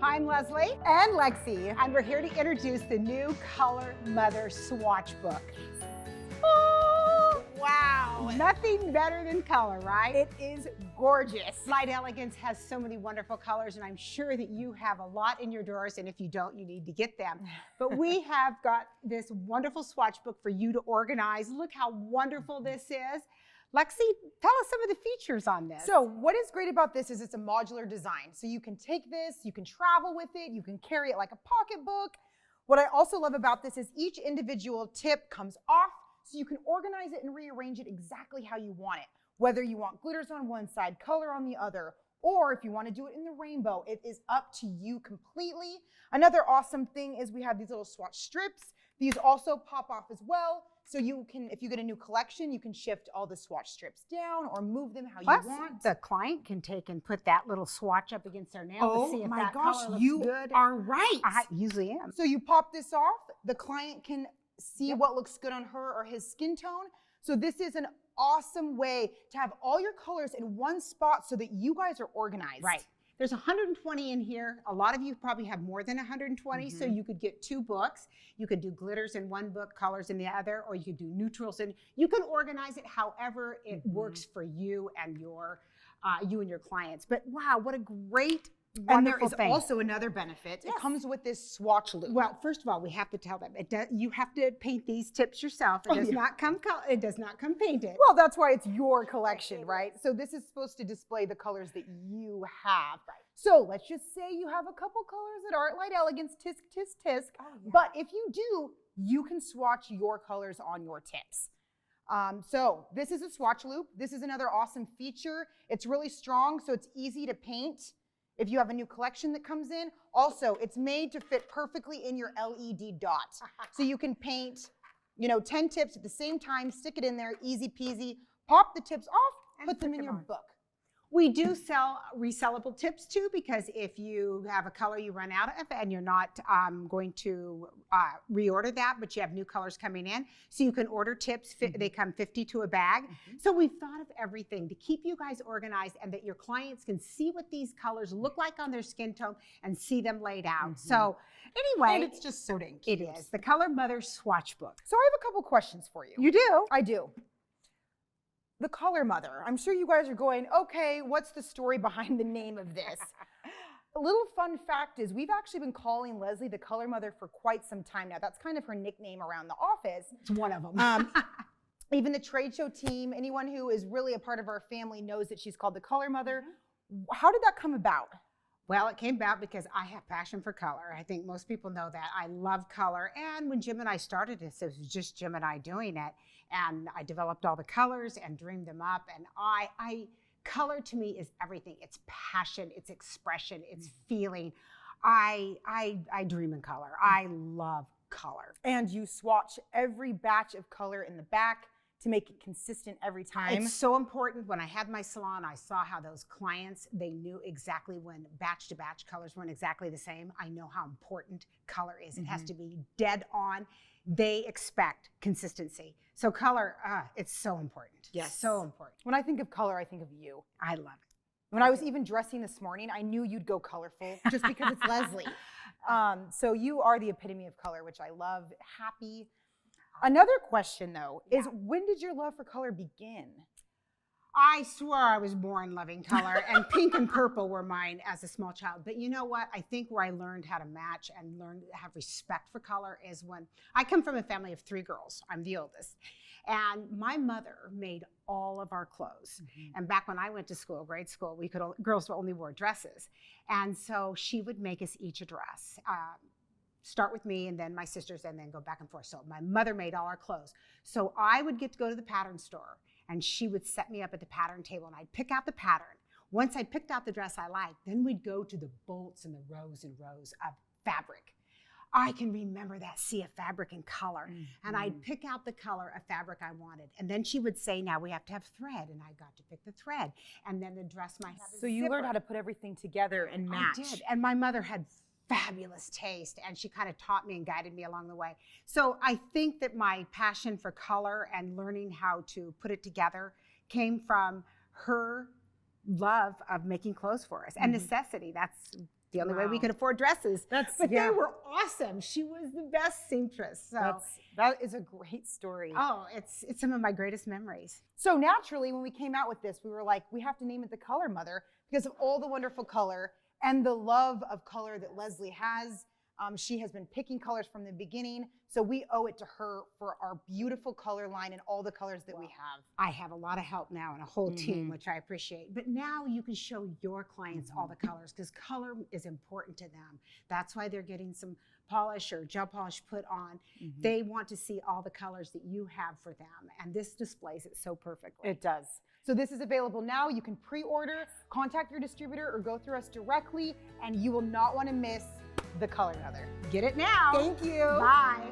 Hi, I'm Leslie. And Lexi. And we're here to introduce the new Color Mother Swatch book. Oh, wow. Nothing better than color, right? It is gorgeous. Light Elegance has so many wonderful colors, and I'm sure that you have a lot in your drawers, and if you don't, you need to get them. But we have got this wonderful swatch book for you to organize. Look how wonderful this is. Lexi, tell us some of the features on this. So what is great about this is it's a modular design. So you can take this, you can travel with it, you can carry it like a pocketbook. What I also love about this is each individual tip comes off, so you can organize it and rearrange it exactly how you want it. Whether you want glitters on one side, color on the other, or if you want to do it in the rainbow, it is up to you completely. Another awesome thing is we have these little swatch strips. These also pop off as well. So you can, if you get a new collection, you can shift all the swatch strips down or move them how Plus, you want. the client can take and put that little swatch up against their nail to see if that color looks you good. are right. I usually am. So you pop this off, the client can see what looks good on her or his skin tone. So this is an awesome way to have all your colors in one spot so that you guys are organized. Right. There's 120 in here. A lot of you probably have more than 120, so you could get 2 books. You could do glitters in one book, colors in the other, or you could do neutrals. And you can organize it however it works for you and your clients. But wow, what a great, And there wonderful is thing. also another benefit. Yes. It comes with this swatch loop. Well, first of all, we have to tell them you have to paint these tips yourself. It does not come. It does not come painted. Well, that's why it's your collection, right? So this is supposed to display the colors that you have. Right. So let's just say you have a couple colors that aren't Light Elegance, tisk, tisk, tisk. Oh, yeah. But if you do, you can swatch your colors on your tips. So this is a swatch loop. This is another awesome feature. It's really strong, so it's easy to paint if you have a new collection that comes in. Also, it's made to fit perfectly in your LED dot. So you can paint, 10 tips at the same time, stick it in there, easy peasy, pop the tips off, And put them stick in them your on. book. We do sell resellable tips too, because if you have a color you run out of and you're not going to reorder that, but you have new colors coming in, so you can order tips. They come 50 to a bag. So we've thought of everything to keep you guys organized and that your clients can see what these colors look like on their skin tone and see them laid out. So anyway, And it's just so dang cute. it is the Color Mother Swatch book. So I have a couple questions for you. You do? I do. The Color Mother. I'm sure you guys are going, okay, what's the story behind the name of this? A little fun fact is we've actually been calling Lezlie the Color Mother for quite some time now. That's kind of her nickname around the office. It's one of them. Even the trade show team, anyone who is really a part of our family knows that she's called the Color Mother. How did that come about? Well, it came about because I have passion for color. I think most people know that. I love color. And when Jim and I started this, it was just Jim and I doing it. And I developed all the colors and dreamed them up. And color to me is everything. It's passion, it's expression, it's feeling. I dream in color. I love color. And you swatch every batch of color in the back to make it consistent every time. It's so important. When I had my salon, I saw how those clients, they knew exactly when batch to batch colors weren't exactly the same. I know how important color is. It has to be dead on. They expect consistency. So color, it's so important. Yes. So important. When I think of color, I think of you. I love it. When I was even dressing this morning, I knew you'd go colorful just because it's Lezlie. So you are the epitome of color, which I love. Happy. Another question though is, when did your love for color begin? I swore I was born loving color, and pink and purple were mine as a small child. But you know what? I think where I learned how to match and learned to have respect for color is when I come from a family of 3 girls. I'm the oldest. And my mother made all of our clothes. And back when I went to school, grade school, girls only wore dresses. And so she would make us each a dress. Start with me and then my sisters and then go back and forth. So my mother made all our clothes. So I would get to go to the pattern store and she would set me up at the pattern table and I'd pick out the pattern. Once I picked out the dress I liked, then we'd go to the bolts and the rows and rows of fabric. I can remember that sea of fabric and color. And I'd pick out the color of fabric I wanted. And then she would say, now we have to have thread. And I got to pick the thread. And then the dress might have a So you zipper. learned how to put everything together and match. I did. And my mother had fabulous taste, and she kind of taught me and guided me along the way. So I think that my passion for color and learning how to put it together came from her love of making clothes for us and necessity. the only way we Wow. could afford dresses. But yeah. they were awesome. She was the best seamstress. So, that is a great story. oh, it's some of my greatest memories. So naturally, when we came out with this, we were like, we have to name it the Color Mother because of all the wonderful color and the love of color that Lezlie has. She has been picking colors from the beginning, so we owe it to her for our beautiful color line and all the colors that we have. I have a lot of help now and a whole team, which I appreciate. But now you can show your clients all the colors because color is important to them. That's why they're getting some polish or gel polish put on. They want to see all the colors that you have for them, and this displays it so perfectly. It does. So this is available now. You can pre-order, contact your distributor, or go through us directly, and you will not want to miss the Color Mother. Get it now. Thank you. Bye.